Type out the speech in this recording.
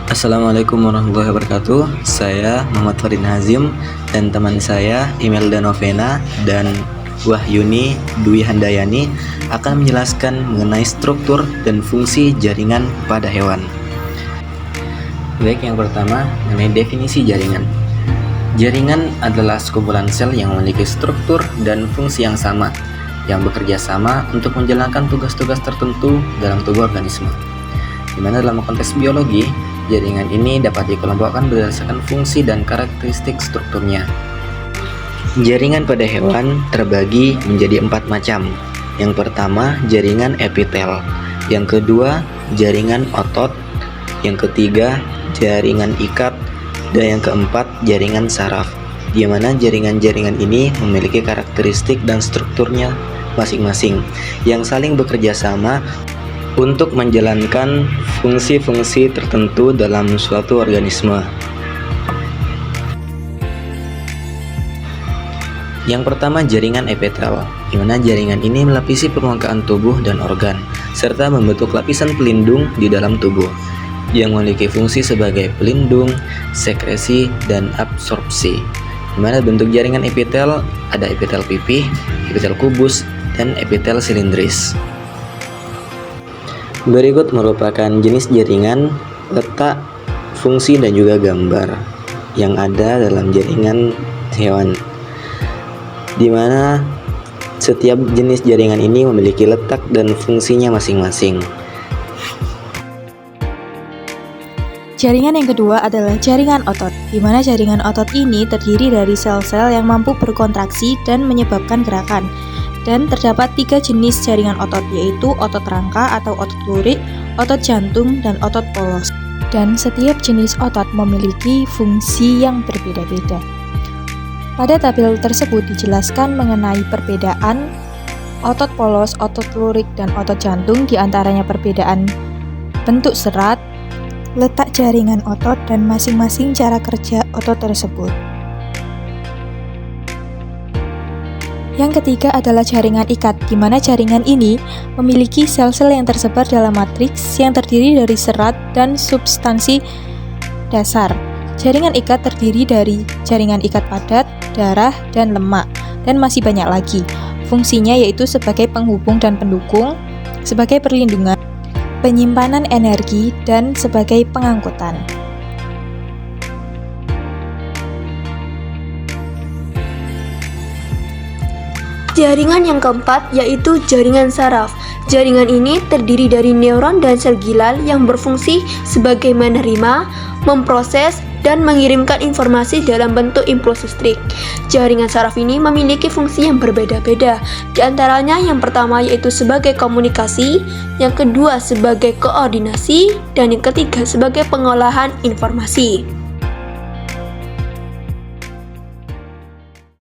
Assalamualaikum warahmatullahi wabarakatuh. Saya Muhammad Farid Hazim dan teman saya Imelda Novena dan Wahyuni Dwi Handayani akan menjelaskan mengenai struktur dan fungsi jaringan pada hewan. Baik, yang pertama mengenai definisi jaringan. Jaringan adalah sekumpulan sel yang memiliki struktur dan fungsi yang sama, yang bekerja sama untuk menjalankan tugas-tugas tertentu dalam tubuh organisme. Di mana dalam konteks biologi, jaringan ini dapat dikelompokkan berdasarkan fungsi dan karakteristik strukturnya. Jaringan pada hewan terbagi menjadi 4 macam. Yang pertama, jaringan epitel. Yang kedua, jaringan otot. Yang ketiga, jaringan ikat. Dan yang keempat, jaringan saraf. Di mana jaringan-jaringan ini memiliki karakteristik dan strukturnya masing-masing yang saling bekerja sama untuk menjalankan fungsi-fungsi tertentu dalam suatu organisme. Yang pertama, jaringan epitel, di mana jaringan ini melapisi permukaan tubuh dan organ, serta membentuk lapisan pelindung di dalam tubuh, yang memiliki fungsi sebagai pelindung, sekresi, dan absorpsi. Di mana bentuk jaringan epitel ada epitel pipih, epitel kubus, dan epitel silindris. Berikut merupakan jenis jaringan, letak, fungsi, dan juga gambar yang ada dalam jaringan hewan, di mana setiap jenis jaringan ini memiliki letak dan fungsinya masing-masing. Jaringan yang kedua adalah jaringan otot, di mana jaringan otot ini terdiri dari sel-sel yang mampu berkontraksi dan menyebabkan gerakan. Dan terdapat 3 jenis jaringan otot, yaitu otot rangka atau otot lurik, otot jantung, dan otot polos. Dan setiap jenis otot memiliki fungsi yang berbeda-beda. Pada tabel tersebut dijelaskan mengenai perbedaan otot polos, otot lurik, dan otot jantung, diantaranya perbedaan bentuk serat, letak jaringan otot, dan masing-masing cara kerja otot tersebut. Yang ketiga adalah jaringan ikat, di mana jaringan ini memiliki sel-sel yang tersebar dalam matriks yang terdiri dari serat dan substansi dasar. Jaringan ikat terdiri dari jaringan ikat padat, darah, dan lemak, dan masih banyak lagi. Fungsinya yaitu sebagai penghubung dan pendukung, sebagai perlindungan, penyimpanan energi, dan sebagai pengangkutan. Jaringan yang keempat yaitu jaringan saraf. Jaringan ini terdiri dari neuron dan sel gilal yang berfungsi sebagai menerima, memproses, dan mengirimkan informasi dalam bentuk impuls listrik. Jaringan saraf ini memiliki fungsi yang berbeda-beda. Di antaranya yang pertama yaitu sebagai komunikasi, yang kedua sebagai koordinasi, dan yang ketiga sebagai pengolahan informasi.